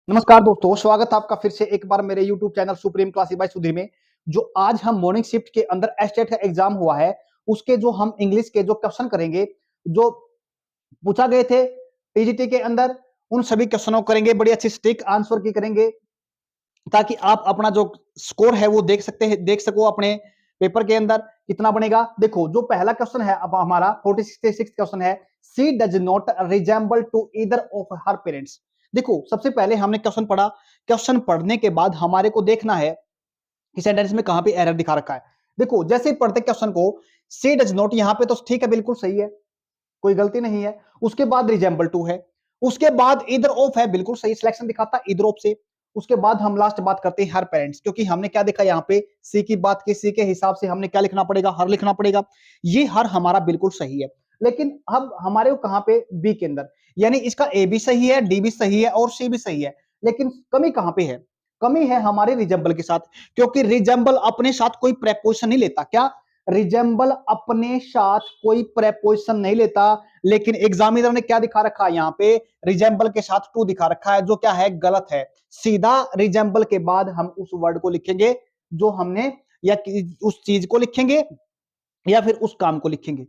नमस्कार दोस्तों, स्वागत है आपका फिर से एक बार मेरे YouTube channel supreme classes bye Sudhir में। जो आज हम मॉर्निंग शिफ्ट के अंदर एस्टेट का एग्जाम हुआ है, उसके जो हम इंग्लिश के जो क्वेश्चन करेंगे, जो पूछा गए थे टीजीटी के अंदर, उन सभी क्वेश्चनों को करेंगे। बड़ी अच्छी स्टिक आंसर की करेंगे ताकि आप अपना जो स्कोर है वो देख सको अपने पेपर के अंदर कितना बनेगा। देखो, जो पहला क्वेश्चन है अब हमारा 46 क्वेश्चन है, she does not resemble to either of her parents. देखो, सबसे पहले हमने क्वेश्चन पढ़ा। क्वेश्चन पढ़ने के बाद हमारे को देखना है कि सेंटेंस में कहां पे एरर दिखा रखा है। देखो, जैसे ही पढ़ते क्वेश्चन को, सी डज नॉट यहां पे तो ठीक है, बिल्कुल सही है, कोई गलती नहीं है। उसके बाद रिजेंबल टू है, उसके बाद इधर ऑफ है, बिल्कुल सही सिलेक्शन दिखाता इधर ऑफ से। उसके बाद हम लास्ट बात करते हैं हर पेरेंट्स, क्योंकि हमने क्या देखा यहाँ पे, सी की बात की, सी के हिसाब से हमने क्या लिखना पड़ेगा, हर लिखना पड़ेगा। ये हर हमारा बिल्कुल सही है, लेकिन अब हमारे को कहां पे, बी के अंदर, यानी इसका ए भी सही है, डी भी सही है और सी भी सही है, लेकिन कमी कहां पे है? कमी है हमारे रिजेंबल के साथ, क्योंकि रिजेंबल अपने साथ कोई प्रेपोजिशन नहीं लेता। क्या? रिजेंबल अपने साथ कोई प्रेपोजिशन नहीं लेता, लेकिन एग्जामिनर ने क्या दिखा रखा है यहाँ पे, रिजेंबल के साथ टू दिखा रखा है, जो क्या है, गलत है। सीधा रिजेंबल के बाद हम उस वर्ड को लिखेंगे जो हमने, या उस चीज को लिखेंगे या फिर उस काम को लिखेंगे।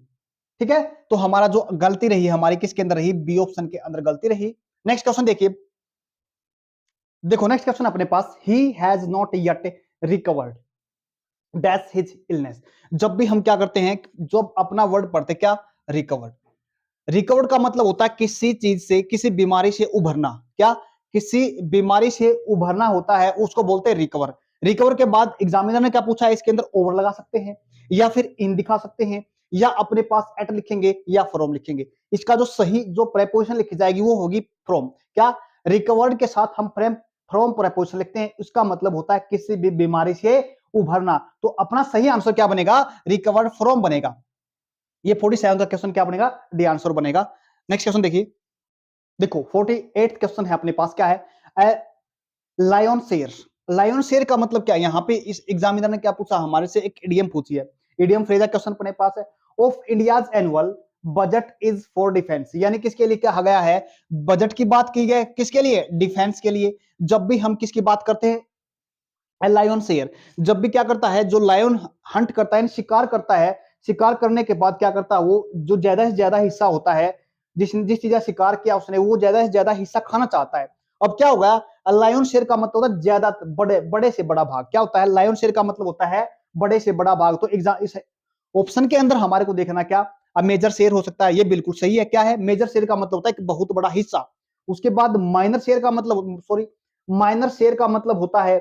ठीक है, तो हमारा जो गलती रही हमारी किसके अंदर रही, बी ऑप्शन के अंदर गलती रही। नेक्स्ट क्वेश्चन देखिए। देखो, नेक्स्ट क्वेश्चन अपने पास, he has not yet recovered dash his illness. जब भी हम क्या करते हैं, जब अपना वर्ड पढ़ते, क्या, रिकवर्ड। रिकवर्ड का मतलब होता है किसी चीज से, किसी बीमारी से उभरना। क्या? किसी बीमारी से उभरना होता है, उसको बोलते हैं रिकवर। रिकवर के बाद एग्जामिनर ने क्या पूछा है, इसके अंदर ओवर लगा सकते हैं या फिर इन दिखा सकते हैं, या अपने पास एट लिखेंगे या फ्रॉम लिखेंगे। इसका जो सही जो प्रेपोजिशन लिखी जाएगी वो होगी फ्रॉम। क्या? रिकवर्ड के साथ हम फ्रॉम प्रेपोजिशन लिखते हैं, इसका मतलब होता है किसी भी बीमारी से उभरना। तो अपना सही आंसर क्या बनेगा, रिकवर्ड फ्रॉम बनेगा। ये 47 का क्वेश्चन क्या बनेगा, डी आंसर बनेगा। नेक्स्ट क्वेश्चन देखिए। देखो, 48 क्वेश्चन है अपने पास, क्या है, लायन शेयर। लायन शेयर का मतलब क्या है, यहाँ पे इस एग्जामिनर ने क्या पूछा हमारे से, एक इडियम पूछी है। इडियम फ्रेज क्वेश्चन अपने पास है, of India's annual budget is for defence, यानी किसके लिए कहा गया है, बजट की बात की गई, किसके लिए, डिफेंस के लिए। जब भी हम किसकी बात करते हैं, लायन शेयर, जब भी क्या करता है, जो लायन हंट करता है, शिकार करता है, शिकार करने के बाद क्या करता है, वो जो ज्यादा से ज्यादा हिस्सा होता है, जिस जिस चीज का शिकार किया उसने, वो ज्यादा से ज्यादा हिस्सा खाना चाहता है। अब क्या होगा, लायन शेयर का मतलब होता है ज्यादा, बड़े बड़े से बड़ा भाग। क्या होता है, लायन शेयर का मतलब होता है बड़े से बड़ा भाग। तो एग्जाम इस ऑप्शन के अंदर हमारे को देखना क्या, अब मेजर शेयर हो सकता है, ये बिल्कुल सही है। क्या है, मेजर शेयर का मतलब होता है कि बहुत बड़ा हिस्सा। उसके बाद माइनर शेयर का मतलब, सॉरी, माइनर शेयर का मतलब होता है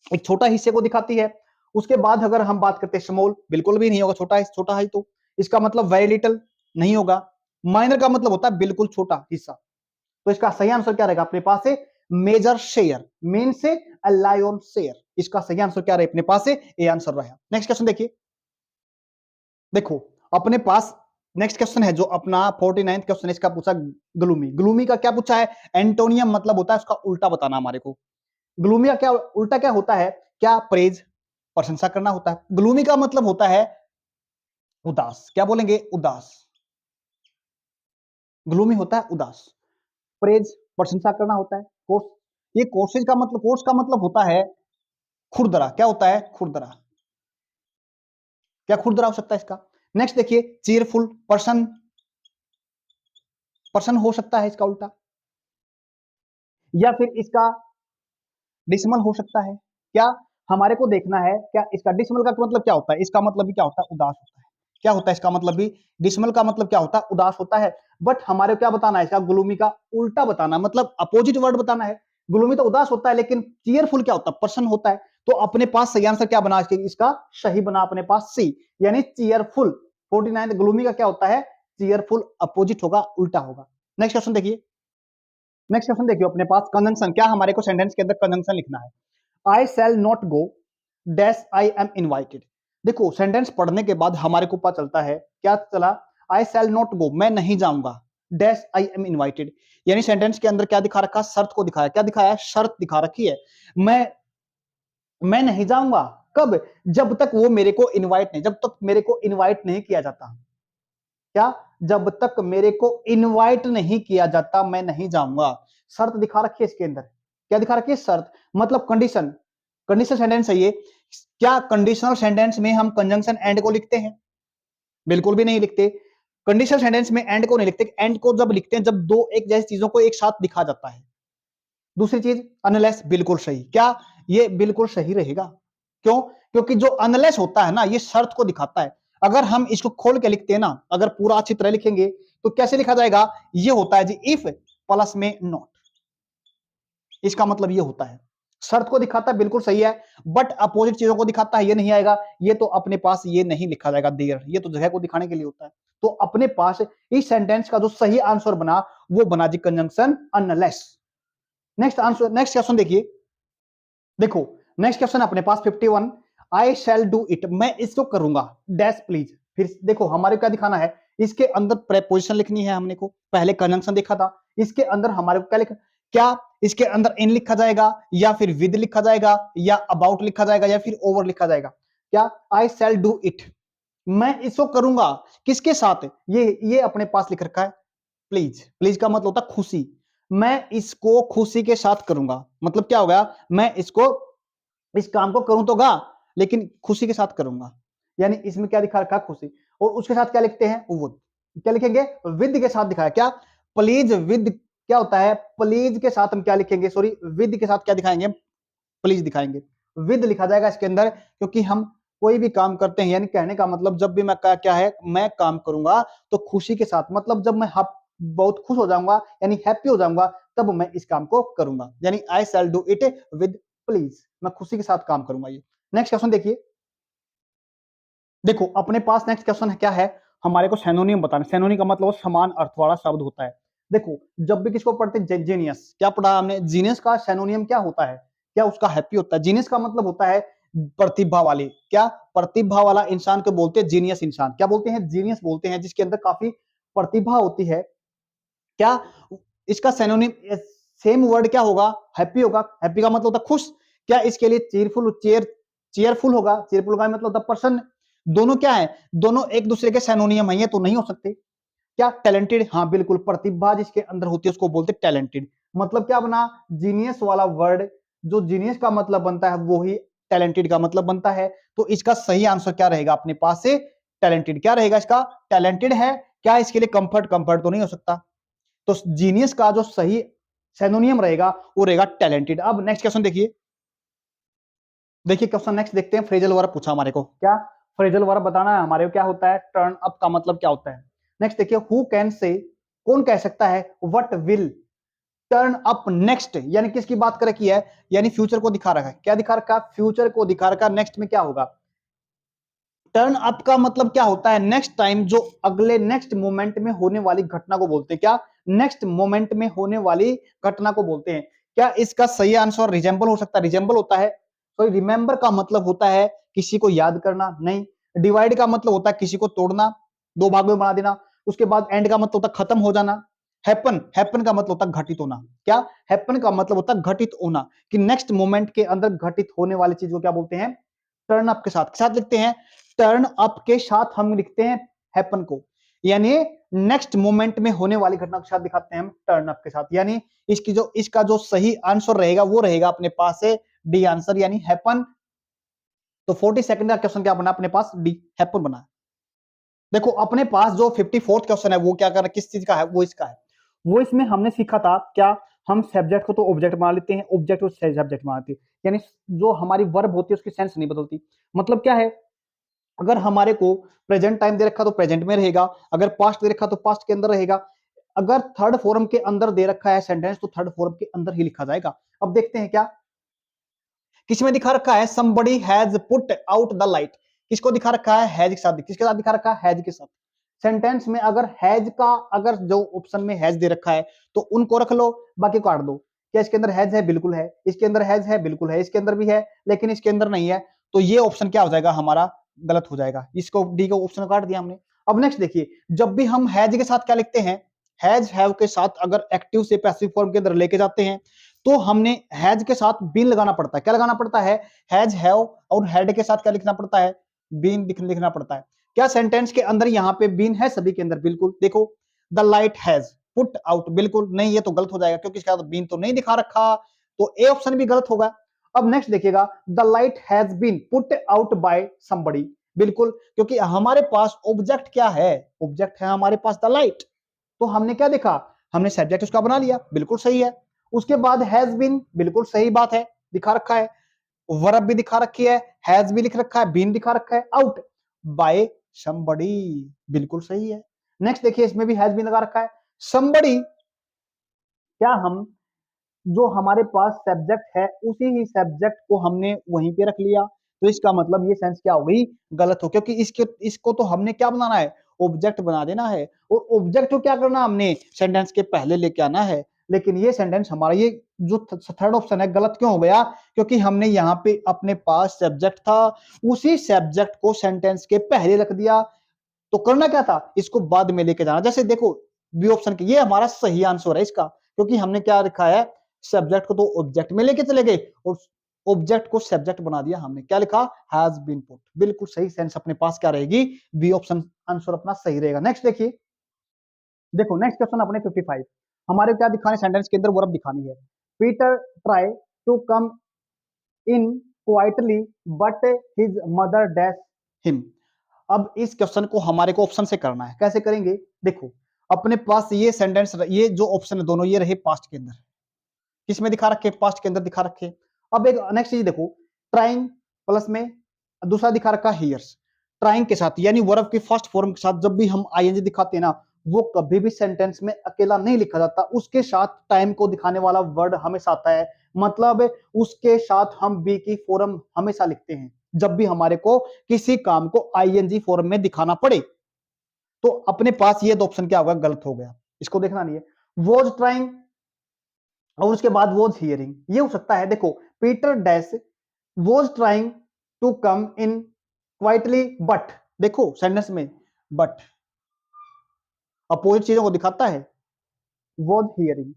एक छोटा हिस्से को दिखाती है। उसके बाद अगर हम बात करते हैं स्मॉल, बिल्कुल भी नहीं होगा, छोटा है, तो इसका मतलब वेरी लिटिल नहीं होगा। माइनर का मतलब होता है बिल्कुल छोटा हिस्सा। तो इसका सही आंसर क्या रहेगा अपने पास से, मेजर शेयर, मेन से लायन शेयर। इसका सही आंसर क्या रहे अपने पास से, ए आंसर रहा। नेक्स्ट क्वेश्चन देखिए। देखो, अपने पास नेक्स्ट क्वेश्चन है जो अपना 49 क्वेश्चन, इसका पूछा ग्लूमी। ग्लूमी का क्या पूछा है, एंटोनियम मतलब होता है उसका उल्टा बताना हमारे को। ग्लूमी का क्या उल्टा क्या होता है, क्या, प्रेज, प्रशंसा करना होता है। ग्लूमी का मतलब होता है उदास। क्या बोलेंगे, उदास। ग्लूमी होता है उदास। प्रेज, प्रशंसा करना होता है। कोर्स, ये कोर्सेज का मतलब, कोर्स का मतलब होता है खुरदरा। क्या होता है, खुरदरा। क्या खुरदरा हो सकता है इसका। नेक्स्ट देखिए, चीयरफुल, पर्सन, पर्सन हो सकता है इसका उल्टा, या फिर इसका डिसमल हो सकता है। क्या, हमारे को देखना है, क्या इसका डिसमल का मतलब क्या होता है, इसका मतलब भी क्या होता है, उदास होता है। क्या होता है इसका मतलब भी, डिसमल का मतलब क्या होता है, उदास होता है। बट हमारे को क्या बताना है, इसका ग्लूमी का उल्टा बताना, मतलब अपोजिट वर्ड बताना है। ग्लूमी तो उदास होता है, लेकिन चीयरफुल क्या होता है, पर्सन होता है। तो अपने पास सही आंसर क्या बना, इसका सही बना अपने पास सी, यानी चीयरफुल। 49 ग्लूमी का क्या होता है, चीयरफुल, अपोजिट होगा, उल्टा होगा। नेक्स्ट क्वेश्चन देखिए। नेक्स्ट क्वेश्चन देखिए अपने पास, कंजंक्शन। क्या हमारे को सेंटेंस के अंदर कंजंक्शन लिखना है, I shall not go dash I am invited. देखो, सेंटेंस पढ़ने के बाद हमारे को पता चलता है, क्या चला, आई शैल नॉट गो, मैं नहीं जाऊंगा, डैश आई एम इनवाइटेड, यानी सेंटेंस के अंदर क्या दिखा रखा, शर्त को दिखाया। क्या दिखाया है, शर्त दिखा रखी है। मैं नहीं जाऊंगा, कब, जब तक वो मेरे को इनवाइट नहीं, जब तक मेरे को इनवाइट नहीं किया जाता। क्या, जब तक मेरे को इनवाइट नहीं किया जाता मैं नहीं जाऊंगा। शर्त दिखा रखी है इसके अंदर। क्या दिखा रखी है? शर्त, मतलब कंडीशन। कंडीशनल सेंटेंस है ये। क्या कंडीशनल सेंटेंस में हम कंजंक्शन एंड को लिखते हैं? बिल्कुल भी नहीं लिखते। कंडीशनल सेंटेंस में एंड को नहीं लिखते। एंड को जब लिखते हैं जब दो एक जैसी चीजों को एक साथ दिखा जाता है। दूसरी चीज अनलेस, बिल्कुल सही। क्या ये बिल्कुल सही रहेगा? क्यों? क्योंकि जो अनलेस होता है ना, ये शर्त को दिखाता है। अगर हम इसको खोल के लिखते हैं ना, अगर पूरा अच्छी तरह लिखेंगे तो कैसे लिखा जाएगा? ये होता है जी इफ प्लस में नॉट। इसका मतलब ये होता है, शर्त को दिखाता है, बिल्कुल सही है, बट अपोजिट चीजों को दिखाता है, ये नहीं आएगा। ये तो अपने पास ये नहीं लिखा जाएगा देयर, ये तो जगह को दिखाने के लिए होता है। तो अपने पास इस सेंटेंस का जो सही आंसर बना वो बना जी conjunction unless. Next answer, next question देखिए। देखो नेक्स्ट क्वेश्चन अपने पास 51, आई शैल डू इट, मैं इसको करूंगा डैश प्लीज। फिर देखो हमारे क्या दिखाना है, इसके अंदर प्रेपोजिशन लिखनी है हमने को। पहले कंजंक्शन देखा था, इसके अंदर हमारे को क्या लिखा, क्या इसके अंदर इन लिखा जाएगा या फिर विद लिखा जाएगा या अबाउट लिखा जाएगा या फिर ओवर लिखा जाएगा? क्या आई शैल डू इट, मैं इसको करूंगा किसके साथ? ये अपने पास लिख रखा है प्लीज। प्लीज का मतलब होता है खुशी, मैं इसको खुशी के साथ करूंगा। मतलब क्या होगा, मैं इसको इस काम को करूं तो गा, लेकिन खुशी के साथ करूंगा। यानी इसमें क्या दिखा रखा है? खुशी। और उसके साथ क्या लिखते हैं? वुड। क्या लिखेंगे? विद के साथ दिखाया। क्या प्लीज विद, क्या होता है प्लीज के साथ हम क्या लिखेंगे? सॉरी, विद के साथ क्या दिखाएंगे? प्लीज दिखाएंगे। विद लिखा जाएगा इसके अंदर, क्योंकि हम कोई भी काम करते हैं, यानी कहने का मतलब जब भी मैं क्या है, मैं काम करूंगा तो खुशी के साथ, मतलब जब मैं बहुत खुश हो जाऊंगा यानी हैप्पी हो जाऊंगा तब मैं इस काम को करूंगा। यानी I shall do it with please, मैं खुशी के साथ काम करूंगा। ये नेक्स्ट क्वेश्चन देखिए। देखो अपने पास नेक्स्ट क्वेश्चन है, क्या है हमारे को? सैनोनिम बताना। सैनोनिम का मतलब समान अर्थ वाला शब्द होता है। देखो जब भी किसको पढ़ते हैं, जीनियस, क्या पढ़ा हमने? जीनियस का सैनोनिम क्या होता है? क्या उसका हैप्पी होता है? जीनियस का मतलब होता है प्रतिभा वाले। क्या प्रतिभा वाला इंसान को बोलते हैं जीनियस इंसान। क्या बोलते हैं? जीनियस बोलते हैं, जिसके अंदर काफी प्रतिभा होती है। क्या इसका सैनोनिम सेम वर्ड क्या होगा? हैप्पी होगा। हैप्पी का मतलब होता है खुश। क्या इसके लिए चीयरफुल, चेयरफुल होगा। चेयरफुल का मतलब होता है प्रसन्न। दोनों क्या है? दोनों एक दूसरे के सैनोनियम है, ये तो नहीं हो सकते। क्या टैलेंटेड? हाँ बिल्कुल, प्रतिभा जिसके अंदर होती है उसको बोलते हैं टैलेंटेड। मतलब क्या बना? जीनियस वाला वर्ड, जो जीनियस का मतलब बनता है वो ही टैलेंटेड का मतलब बनता है। तो इसका सही आंसर क्या रहेगा अपने पास से? टैलेंटेड। क्या रहेगा इसका? टैलेंटेड है। क्या इसके लिए कंफर्ट? कंफर्ट तो नहीं हो सकता। तो जीनियस का जो सही सैनोनियम रहेगा वो रहेगा टैलेंटेड। अब नेक्स्ट क्वेश्चन देखिए। देखिए क्वेश्चन नेक्स्ट देखते हैं। फ्रेजल वर्ब पूछा हमारे को। क्या फ्रेजल वर्ब बताना है हमारे को? क्या होता है? टर्न अप का मतलब क्या होता है? नेक्स्ट देखिए, हु कैन से, कौन कह सकता है? What will turn up next, यानी किसकी बात कर रखी है? यानी फ्यूचर को दिखा रखा है। क्या दिखा रखा? फ्यूचर को दिखा रखा। नेक्स्ट में क्या होगा? टर्न अप का मतलब क्या होता है? नेक्स्ट टाइम, जो अगले नेक्स्ट मोमेंट में होने वाली घटना को बोलते हैं। क्या? नेक्स्ट मोमेंट में होने वाली घटना को बोलते हैं। क्या इसका सही आंसर रिजेंबल हो सकता है? रिजेंबल होता है। तो रिमेंबर का मतलब होता है किसी को याद करना। नहीं। डिवाइड का मतलब होता है किसी को तोड़ना, दो भाग में बना देना। उसके बाद एंड का मतलब होता है खत्म हो जाना। हैपन, हैपन का मतलब होता है घटित होना। क्या? हैपन का मतलब होता है घटित होना, कि नेक्स्ट मोमेंट के अंदर घटित होने वाली चीज को क्या बोलते हैं? टर्न अप के साथ लिखते हैं। टर्न अप के साथ हम लिखते हैं हैपन को, यानी नेक्स्ट मोमेंट में होने वाली घटना के साथ दिखाते हैं हम टर्न अप के साथ। यानी इसका जो सही आंसर रहेगा वो रहेगा अपने पास से डी आंसर, यानी हैपन। तो 42 का क्वेश्चन क्या बना अपने पास? डी, हैपन बना। देखो अपने पास जो 54th क्वेश्चन है वो क्या कर रहा है, किस चीज का है? वो इसका है। वो इसमें हमने सीखा था क्या, हम सब्जेक्ट को तो ऑब्जेक्ट बना लेते हैं, ऑब्जेक्ट को सब्जेक्ट बना लेते हैं, यानी जो हमारी वर्ब होती है उसकी सेंस नहीं बदलती। मतलब क्या है, अगर हमारे को प्रेजेंट टाइम दे रखा तो प्रेजेंट में रहेगा, अगर पास्ट दे रखा तो पास्ट के अंदर रहेगा, अगर थर्ड फॉर्म के अंदर दे रखा है सेंटेंस तो थर्ड फॉर्म के अंदर ही लिखा जाएगा। अब देखते हैं क्या किसमें दिखा रखा है, somebody has put out the light, किसको दिखा रखा है? हैज के साथ। किसके साथ दिखा रखा है? हैज के साथ। सेंटेंस में अगर हैज का, अगर जो ऑप्शन में हैज दे रखा है तो उनको रख लो, बाकी काट दो। क्या इसके अंदर हैज है? बिल्कुल है। इसके अंदर हैज है? बिल्कुल है। इसके अंदर भी है लेकिन इसके अंदर नहीं है, तो ये ऑप्शन क्या हो जाएगा हमारा? गलत हो जाएगा। इसको डी को ऑप्शन काट दिया हमने। अब नेक्स्ट देखिए, जब भी हम हैज के साथ क्या लिखते हैं, हैज हैव के साथ अगर एक्टिव से पैसिव फॉर्म के अंदर लेके जाते हैं तो हमने हैज के साथ बीन लगाना पड़ता है। क्या लगाना पड़ता है? हैज हैव और हैड के साथ क्या लिखना पड़ता है? बीन लिखना पड़ता है। क्या सेंटेंस के अंदर यहाँ पे बीन है सभी के अंदर? बिल्कुल। देखो the light has put out, बिल्कुल नहीं, ये तो गलत हो जाएगा क्योंकि इसके साथ बीन तो नहीं दिखा रखा। तो ए ऑप्शन भी गलत होगा। अब नेक्स्ट देखिएगा, the light has been put out by somebody, बिल्कुल, क्योंकि हमारे पास ऑब्जेक्ट क्या है, ऑब्जेक्ट है हमारे पास द लाइट, तो हमने क्या देखा, हमने सब्जेक्ट उसका बना लिया, बिल्कुल सही है। उसके बाद हैज बीन, बिल्कुल सही बात है, दिखा रखा है, वर्ब भी दिखा रखी है, हैज भी लिख रखा है, बीन दिखा रखा है, आउट बाय समबडी, बिल्कुल सही है। नेक्स्ट देखिए, इसमें भी हैज बीन लगा रखा है। समबडी, क्या हम जो हमारे पास सब्जेक्ट है उसी ही सब्जेक्ट को हमने वहीं पे रख लिया, तो इसका मतलब ये सेंस क्या हो गई, गलत हो, क्योंकि इसको तो हमने क्या बनाना है, ऑब्जेक्ट बना देना है, और ऑब्जेक्ट को क्या करना, हमने सेंटेंस के पहले लेके आना है। लेकिन ये सेंटेंस हमारा, ये जो थर्ड ऑप्शन है, गलत क्यों हो गया, क्योंकि हमने यहाँ पे अपने पास सब्जेक्ट था, उसी सब्जेक्ट को सेंटेंस के पहले रख दिया, तो करना क्या था, इसको बाद में लेके जाना। जैसे देखो बी ऑप्शन के, ये हमारा सही आंसर है इसका, क्योंकि हमने क्या लिखा है, सब्जेक्ट को तो ऑब्जेक्ट में लेके चले गए और ऑब्जेक्ट को सब्जेक्ट बना दिया हमने, क्या लिखा, हैज बीन पुट, बिल्कुल सही सेंस अपने पास क्या रहेगी, बी ऑप्शन आंसर अपना सही रहेगा। नेक्स्ट देखिए, देखो नेक्स्ट क्वेश्चन अपने 55, हमारे क्या दिखाने, सेंटेंस के अंदर वर्ब दिखानी है। Peter try to come in quietly but his mother dash him. अब इस क्वेश्चन को हमारे को ऑप्शन से करना है, कैसे करेंगे, देखो अपने पास ये सेंटेंस, ये जो ऑप्शन है दोनों ये रहे पास्ट के अंदर, किसमें दिखा रखे, पास्ट के अंदर दिखा रखे। अब एक नेक्स्ट चीज देखो, ट्राइंग प्लस में दूसरा दिखा रखा हियर्स, ट्राइंग के साथ यानी वर्ब की फर्स्ट फॉर्म के साथ जब भी हम आईएनजी दिखाते हैं ना, वो कभी भी सेंटेंस में अकेला नहीं लिखा जाता, उसके साथ टाइम को दिखाने वाला वर्ड हमेशा आता है, मतलब उसके साथ हम बी की फॉर्म हमेशा लिखते हैं जब भी हमारे को किसी काम को आईएनजी फॉर्म में दिखाना पड़े। तो अपने पास ये दो ऑप्शन क्या होगा, गलत हो गया, इसको देखना नहीं है। वॉज ट्राइंग और उसके बाद वॉज हियरिंग, ये हो सकता है, देखो Peter dash was trying to come in quietly but, देखो सेंटेंस में बट अपोजिट चीजों को दिखाता है, was hearing,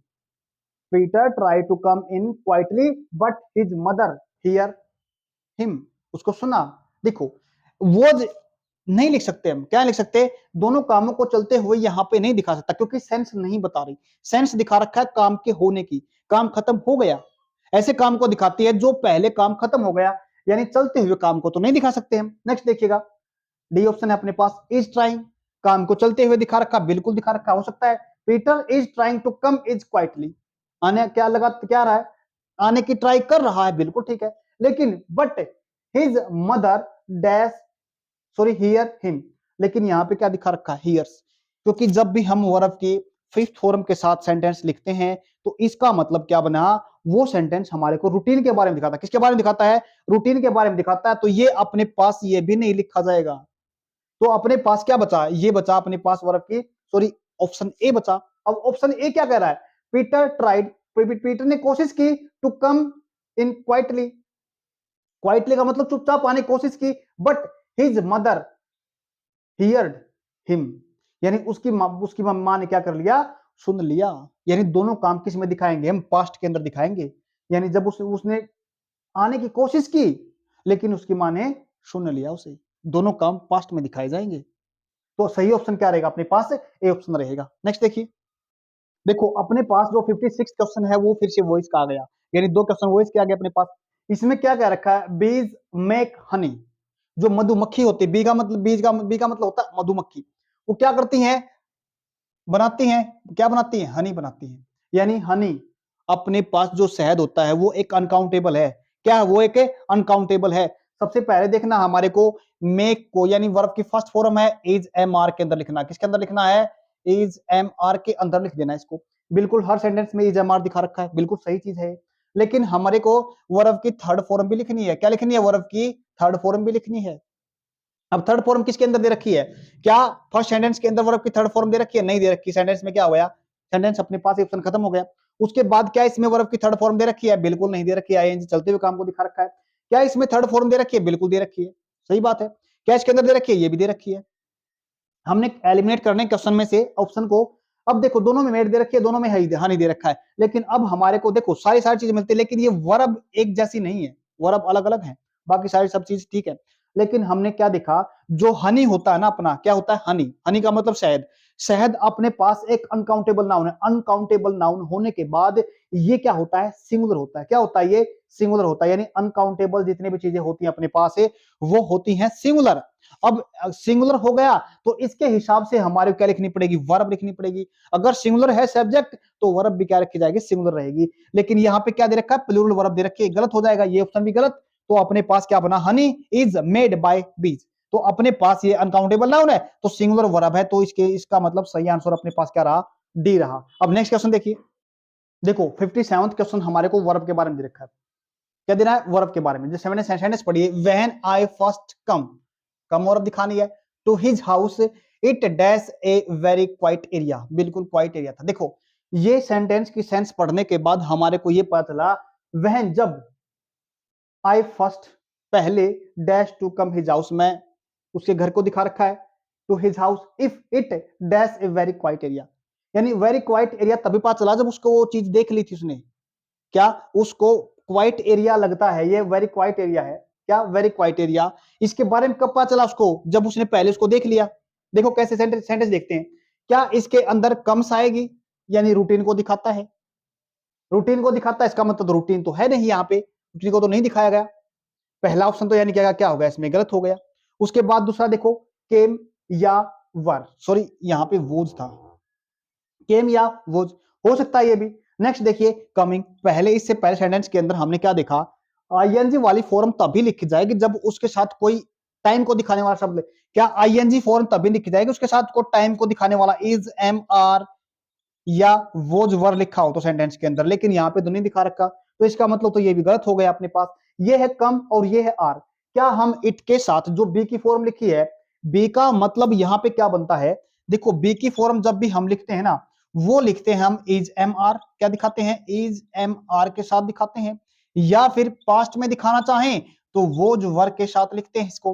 Peter try to come in quietly but his mother hear him, उसको सुना। देखो वॉज नहीं लिख सकते, हम क्या लिख सकते, दोनों कामों को चलते हुए यहां पे नहीं दिखा सकता, क्योंकि सेंस नहीं बता रही, सेंस दिखा रखा है काम के होने की, काम खत्म हो गया, ऐसे काम को दिखाती है जो पहले काम खत्म हो गया, यानी चलते हुए काम को तो नहीं दिखा सकते हम। नेक्स्ट देखिएगा, डी ऑप्शन है अपने पास, इज ट्राइंग, काम को चलते हुए दिखा रखा, बिल्कुल दिखा रखा, हो सकता है Peter is trying to come is quietly, आने क्या लगा, क्या रहा है, आने की ट्राई कर रहा है, बिल्कुल ठीक है, लेकिन but his mother dash sorry hear him, लेकिन यहां पे क्या दिखा रखा है, हियर्स, क्योंकि जब भी हम वर्ब की फिफ्थ फॉर्म के साथ सेंटेंस लिखते हैं तो इसका मतलब क्या बना, वो सेंटेंस हमारे को रूटीन के बारे में दिखाता है, किसके बारे में दिखाता है, रूटीन के बारे में दिखाता है, तो ये अपने पास ये भी नहीं लिखा जाएगा। तो अपने पास क्या बचा, ये बचा अपने पास वर्ब की, सॉरी ऑप्शन ए बचा। अब ऑप्शन ए क्या कह रहा है, पीटर ट्राइड, पीटर ने कोशिश की to come in quietly, quietly का मतलब चुपचाप आने की कोशिश की, but his mother heard him, यानी उसकी मां ने क्या कर लिया, सुन लिया, यानी दोनों काम किस में दिखाएंगे हम, पास्ट के अंदर दिखाएंगे, यानी जब उसने आने की कोशिश की लेकिन उसकी मां ने सुन लिया उसे, दोनों काम पास्ट में दिखाए जाएंगे। तो सही ऑप्शन क्या रहेगा अपने पास, ए ऑप्शन रहेगा। नेक्स्ट देखिए, देखो अपने पास जो 56 क्वेश्चन है वो फिर से वॉइस का आ गया, यानी दो क्वेश्चन वॉइस के आ गए अपने पास। इसमें क्या कह रखा है, बीज मेक हनी, जो मधुमक्खी होती है, बी का मतलब होता है मधुमक्खी, वो क्या करती हैं, बनाती हैं, क्या बनाती हैं, हनी बनाती हैं, यानी हनी, अपने पास जो शहद होता है वो एक अनकाउंटेबल है, क्या है वो, एक अनकाउंटेबल है। सबसे पहले देखना हमारे को मेक को, यानी वर्ब की फर्स्ट फॉर्म है इज एम आर के अंदर लिखना, किसके अंदर लिखना है, इज एम आर के अंदर लिख देना इसको, बिल्कुल हर सेंटेंस में इज एम आर दिखा रखा है, बिल्कुल सही चीज है। लेकिन हमारे को वर्ब की थर्ड फॉर्म भी लिखनी है, क्या लिखनी है, वर्ब की थर्ड फॉर्म भी लिखनी है। अब थर्ड फॉर्म किसके अंदर दे रखी है, क्या फर्स्ट सेंटेंस के अंदर वर्ब की थर्ड फॉर्म दे रखी है, नहीं दे रखी, सेंटेंस में क्या हो गया, सेंटेंस अपने पास ऑप्शन खत्म हो गया। उसके बाद क्या इसमें वर्ब की थर्ड फॉर्म दे रखी है, बिल्कुल नहीं दे रखी है, आईएनजी चलते हुए काम को दिखा रखा है। क्या इसमें थर्ड फॉर्म दे रखी है, बिल्कुल दे रखी है, सही बात है। क्या इसके अंदर दे रखी है, ये भी दे रखी है। हमने एलिमिनेट करने क्वेश्चन में से ऑप्शन को, अब देखो दोनों में मेड दे रखी है, दोनों में हानि दे रखा है, लेकिन अब हमारे को देखो सारी चीजें मिलती है, लेकिन ये वर्ब एक जैसी नहीं है, वर्ब अलग अलग है, बाकी सारी सब चीज ठीक है। लेकिन हमने क्या देखा, जो हनी होता है ना अपना, क्या होता है हनी, हनी का मतलब शहद, शहद अपने पास एक अनकाउंटेबल नाउन है। अनकाउंटेबल नाउन होने के बाद ये क्या होता है, सिंगुलर होता है। क्या होता है, ये सिंगुलर होता है, यानी अनकाउंटेबल जितनी भी चीजें होती हैं अपने पास है वो होती हैं सिंगुलर। अब सिंगुलर हो गया तो इसके हिसाब से हमारे क्या लिखनी पड़ेगी, वर्ब लिखनी पड़ेगी। अगर सिंगुलर है सब्जेक्ट तो वर्ब भी क्या रखी जाएगी, सिंगुलर रहेगी। लेकिन यहाँ पे क्या दे रखा है, प्लूरल वर्ब दे रखी है, गलत हो जाएगा, ये ऑप्शन भी गलत। तो अपने पास क्या बना, हनी इज मेड बाय बीज। तो अपने पास ये अनकाउंटेबल नाउन है तो सिंगुलर वर्ब है, तो इसका मतलब सही आंसर अपने पास क्या रहा, डी रहा। अब नेक्स्ट क्वेश्चन देखिए, देखो 57th क्वेश्चन हमारे को वर्ब के बारे में दे रखा है। क्या दे रहा है, वर्ब के बारे में। जैसे मैंने सेंटेंस पढ़ी है, when I first come verb दिखानी है, to his house it dash a very quite area. बिल्कुल क्वाइट एरिया था। देखो ये सेंटेंस की सेंस पढ़ने के बाद हमारे को ये पता चला, वहन जब आई फर्स्ट पहले dash to come his house, में उसके घर को दिखा रखा है, to his house if it dash a very quite area, यानी वेरी क्वाइट एरिया तभी पता चला जब उसको वो चीज देख ली थी उसने। क्या उसको क्वाइट एरिया लगता है, ये वेरी क्वाइट एरिया है, क्या वेरी क्वाइट एरिया। इसके बारे में कब पता चला उसको, जब उसने पहले उसको देख लिया। देखो कैसे सेंटेंस देखते हैं, क्या इसके अंदर कम्स आएगी, यानी रूटीन को दिखाता है, रूटीन को दिखाता है, इसका मतलब तो रूटीन तो है नहीं, यहाँ पे रूटीन को तो नहीं दिखाया गया। पहला ऑप्शन तो यानी क्या हो गया, इसमें गलत हो गया। उसके बाद दूसरा देखो, केम या वर, सॉरी यहाँ पे वोज था, केम या वोज हो सकता है ये भी। नेक्स्ट देखिए कमिंग, पहले इससे पहले सेंटेंस के अंदर हमने क्या देखा, आईएनजी वाली फॉर्म तभी लिखी जाएगी जब उसके साथ कोई टाइम को दिखाने वाला शब्द, क्या आईएनजी फॉर्म तभी लिखी जाएगी उसके साथ को टाइम को दिखाने वाला इज, एम, आर या वोज वर लिखा हो तो सेंटेंस के अंदर, लेकिन यहाँ पे तो नहीं दिखा रखा, तो इसका मतलब तो ये भी गलत हो गया अपने पास। ये है कम और ये है आर। क्या हम इट के साथ जो बी की फॉर्म लिखी है, बी का मतलब यहाँ पे क्या बनता है, देखो बी की फॉर्म जब भी हम लिखते हैं ना, वो लिखते हैं हम इज एम आर, क्या दिखाते हैं, इज एम आर के साथ दिखाते हैं, या फिर पास्ट में दिखाना चाहें तो वोज वर के साथ लिखते हैं इसको।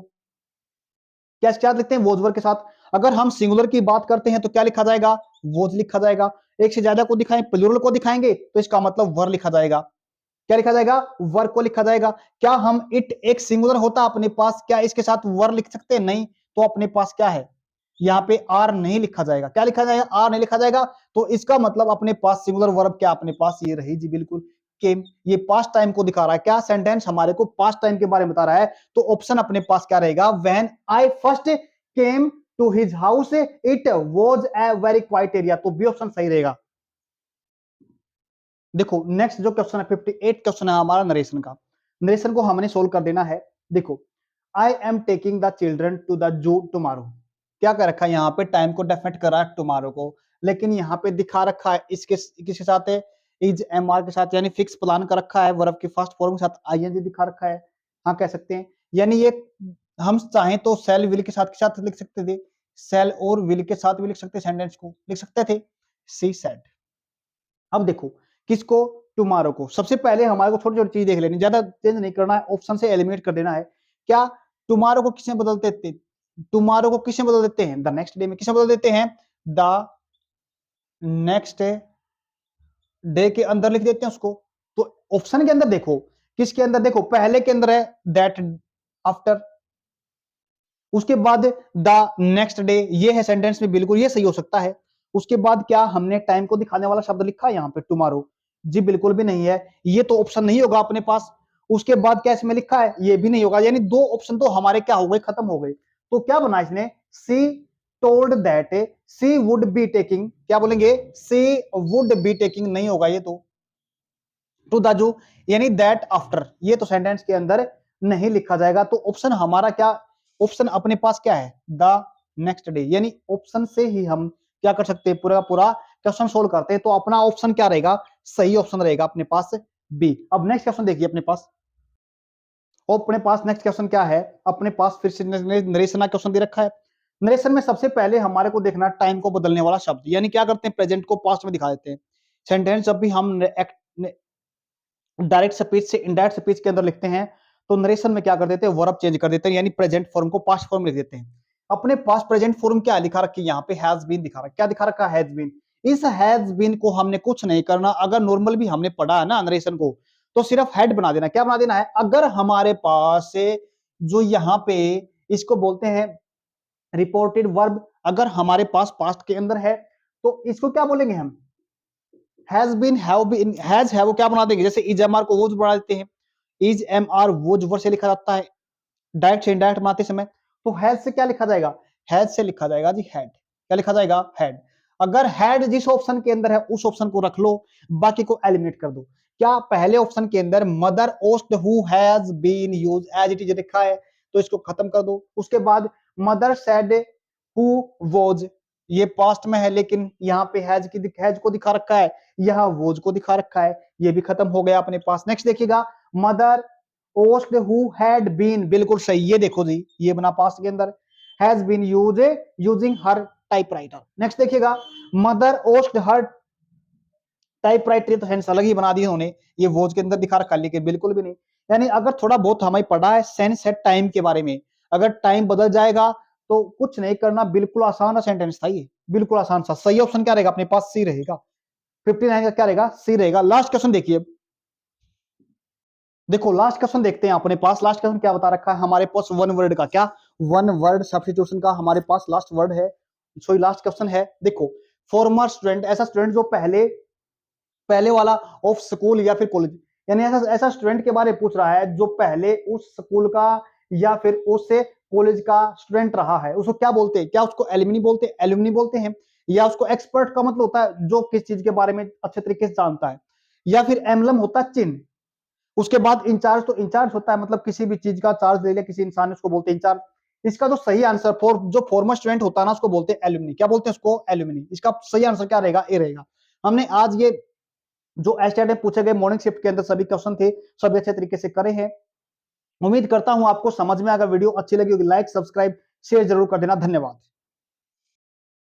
क्या क्या लिखते हैं, वोज वर के साथ। अगर हम सिंगुलर की बात करते हैं तो क्या लिखा जाएगा, वोज लिखा जाएगा। एक से ज्यादा को दिखाएं, प्लूरल को दिखाएंगे तो इसका मतलब वर लिखा जाएगा। क्या लिखा जाएगा, वर को लिखा जाएगा। क्या हम इट एक सिंगुलर होता अपने पास, क्या इसके साथ वर लिख सकते हैं, नहीं। तो अपने पास क्या है, यहाँ पे आर नहीं लिखा जाएगा। क्या लिखा जाएगा, आर नहीं लिखा जाएगा। तो इसका मतलब अपने पास सिंगुलर वर्ब क्या अपने पास ये रही जी, बिल्कुल केम। ये पास्ट टाइम को दिखा रहा है, क्या सेंटेंस हमारे को पास्ट टाइम के बारे में बता रहा है, तो ऑप्शन अपने पास क्या रहेगा, when I first came to his house it was a very quite area, तो बी ऑप्शन सही रहेगा। देखो नेक्स्ट जो क्वेश्चन है 58 क्वेश्चन है हमारा नरेशन का। नरेशन को हमने सोल्व कर देना है। देखो I am taking the children to the zoo tomorrow, क्या कर रखा है यहाँ पे, टाइम को डेफिनेट कर रहा है टुमारो को, लेकिन यहाँ पे दिखा रखा है इसके किसके साथ है, इज एम आर के साथ, यानी फिक्स प्लान कर रखा है, वर्ब की फर्स्ट फॉर्म के साथ आईएनजी दिखा रखा है। हाँ कह सकते हैं, यानी ये हम चाहें तो सेल विल के साथ लिख सकते थे, सेल और विल के साथ भी लिख सकते, सेंटेंस को लिख सकते थे, सी सेड। अब देखो किसको, टुमारो को। सबसे पहले हमारे को छोटी छोटी चीज देख लेनी, ज्यादा चेंज नहीं करना है, ऑप्शन से एलिमिनेट कर देना है। क्या टुमारो को किसमें बदल देते, टुमारो को किसमें बदल देते हैं, द नेक्स्ट डे में। किसमें बदल देते हैं, द नेक्स्ट डे के अंदर लिख देते हैं उसको। तो ऑप्शन के अंदर देखो, किसके अंदर देखो, पहले के अंदर है दैट आफ्टर, उसके बाद द नेक्स्ट डे, ये है सेंटेंस में, बिल्कुल ये सही हो सकता है। उसके बाद क्या हमने टाइम को दिखाने वाला शब्द लिखा है यहाँ पे टुमारो, जी बिल्कुल भी नहीं है, ये तो ऑप्शन नहीं होगा अपने पास। उसके बाद क्या इसमें लिखा है, ये भी नहीं होगा, यानी दो ऑप्शन तो हमारे क्या हो गए, खत्म हो गए। तो क्या बना इसने, she told that she would be taking, क्या बोलेंगे, सी वुड बी टेकिंग, नहीं होगा ये तो, टू द जू, यानी दैट आफ्टर, ये तो सेंटेंस के अंदर नहीं लिखा जाएगा। तो ऑप्शन हमारा क्या, ऑप्शन अपने पास क्या है, द नेक्स्ट डे, यानी ऑप्शन से ही हम क्या कर सकते हैं, पूरा पूरा क्वेश्चन सोल्व करते हैं। तो अपना ऑप्शन क्या रहेगा, सही ऑप्शन रहेगा अपने पास बी। अब नेक्स्ट क्वेश्चन देखिए अपने पास, और अपने पास नेक्स्ट क्वेश्चन क्या है, अपने पास फिर से नरेशन का क्वेश्चन दे रखा है। नरेशन में सबसे पहले हमारे को देखना टाइम को बदलने वाला शब्द, यानी क्या करते हैं, प्रेजेंट को पास्ट में दिखा देते हैं। सेंटेंस जब भी हम डायरेक्ट स्पीच से इनडायरेक्ट स्पीच के अंदर लिखते हैं तो नरेशन में क्या कर देते हैं, वर्ब चेंज कर देते हैं, यानी प्रेजेंट फॉर्म को पास्ट फॉर्म लिख देते हैं। अपने पास प्रेजेंट फॉर्म क्या लिखा रखी है, यहाँ पे हैज बीन दिखा रखा, क्या दिखा रखा, हैज बीन। इस हैज बीन को हमने कुछ नहीं करना, अगर नॉर्मल भी हमने पढ़ा है ना नरेशन को, तो सिर्फ हेड बना देना। क्या बना देना है, अगर हमारे पास जो यहाँ पे इसको बोलते हैं रिपोर्टेड वर्ब अगर हमारे पास पास्ट के अंदर है तो इसको क्या बोलेंगे हम, has been, have been, has है वो क्या बना देंगे, जैसे इज एम आर को वोज बना देते हैं, is am are was word से लिखा जाता है डायरेक्ट से इनडायरेक्ट बनाते समय, तो हैज से क्या लिखा जाएगा, हैज से लिखा जाएगा जी हैड, क्या लिखा जाएगा, हैड। अगर हैड जिस ऑप्शन के अंदर है उस ऑप्शन को रख लो, बाकी को एलिमिनेट कर दो। क्या पहले ऑप्शन के अंदर मदर ओस्ट who has been use as it is लिखा है तो इसको खत्म कर दो। उसके बाद मदर सेड हु वॉज, ये पास्ट में है लेकिन यहाँ पे हैज को दिखा रखा है, यहाँ वॉज को दिखा रखा है, ये भी खत्म हो गया अपने पास। नेक्स्ट देखिएगा मदर ओस्ट हु हैड बीन, बिल्कुल सही, ये देखो जी ये बना पास्ट के अंदर, has been using her typewriter. Next देखिएगा मदर ओस्ट हर टाइपराइटर, तो सेंस अलग ही बना दिया उन्होंने, ये वॉज के अंदर दिखा रखा लेकिन बिल्कुल भी नहीं। यानी अगर थोड़ा बहुत हमें पढ़ा है सेंस है टाइम के बारे में, अगर टाइम बदल जाएगा तो कुछ नहीं करना, बिल्कुल आसान सेंटेंस था ये, बिल्कुल आसान सा। सही ऑप्शन क्या रहेगा अपने पास, सी रहेगा। 59 का क्या रहेगा, सी रहेगा। लास्ट क्वेश्चन देखिए, देखो लास्ट क्वेश्चन देखते हैं अपने पास। लास्ट क्वेश्चन क्या बता रखा है हमारे पास, वन वर्ड का, क्या वन वर्ड सब्स्टिट्यूशन का हमारे पास लास्ट वर्ड है, सॉरी लास्ट क्वेश्चन है। देखो फॉर्मर स्टूडेंट, ऐसा स्टूडेंट जो पहले पहले वाला ऑफ स्कूल या फिर कॉलेज, यानी ऐसा स्टूडेंट के बारे में पूछ रहा है जो पहले उस स्कूल का या फिर उससे कॉलेज का स्टूडेंट रहा है, उसको क्या बोलते हैं, क्या उसको एलुमनी बोलते हैं, एलुमनी बोलते हैं, या उसको एक्सपर्ट का मतलब होता है जो किस चीज के बारे में अच्छे तरीके से जानता है, या फिर एम्बलम होता है चिन्ह। उसके बाद इंचार्ज, तो इंचार्ज होता है मतलब किसी भी चीज का चार्ज ले लिया किसी इंसान ने, उसको बोलते हैं इंचार्ज। इसका जो सही आंसर फॉर जो फॉर्मर स्टूडेंट होता है ना उसको बोलते हैं एलुमनी, क्या बोलते हैं उसको, एलुमनी। इसका सही आंसर क्या रहेगा, ए रहेगा। हमने आज ये जो एस्टेट में पूछे गए मॉर्निंग शिफ्ट के अंदर सभी क्वेश्चन थे, सभी अच्छे तरीके से करे हैं। उम्मीद करता हूं आपको समझ में, अगर वीडियो अच्छी लगी होगी लाइक सब्सक्राइब शेयर जरूर कर देना। धन्यवाद।